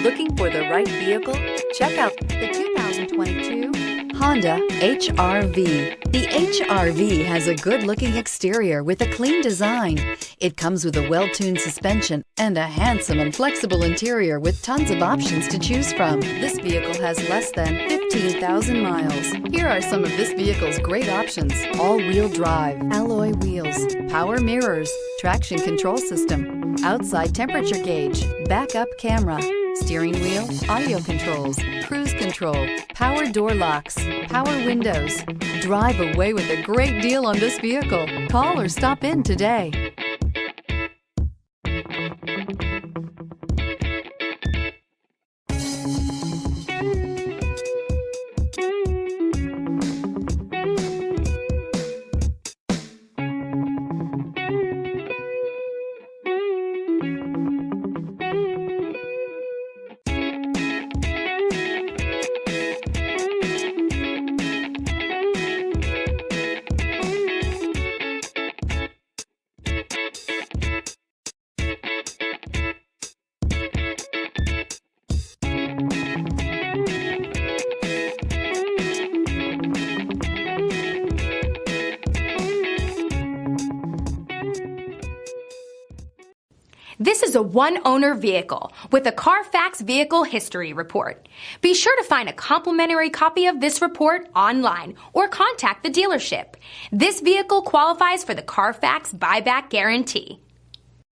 Looking for the right vehicle? Check out the 2022 Honda HR-V. The HR-V has a good-looking exterior with a clean design. It comes with a well-tuned suspension and a handsome and flexible interior with tons of options to choose from. This vehicle has less than 15,000 miles. Here are some of this vehicle's great options: all-wheel drive, alloy wheels, power mirrors, traction control system, outside temperature gauge, backup camera, steering wheel audio controls, cruise control, power door locks, power windows. Drive away with a great deal on this vehicle. Call or stop in today. This is a one-owner vehicle with a Carfax Vehicle History Report. Be sure to find a complimentary copy of this report online or contact the dealership. This vehicle qualifies for the Carfax Buyback Guarantee.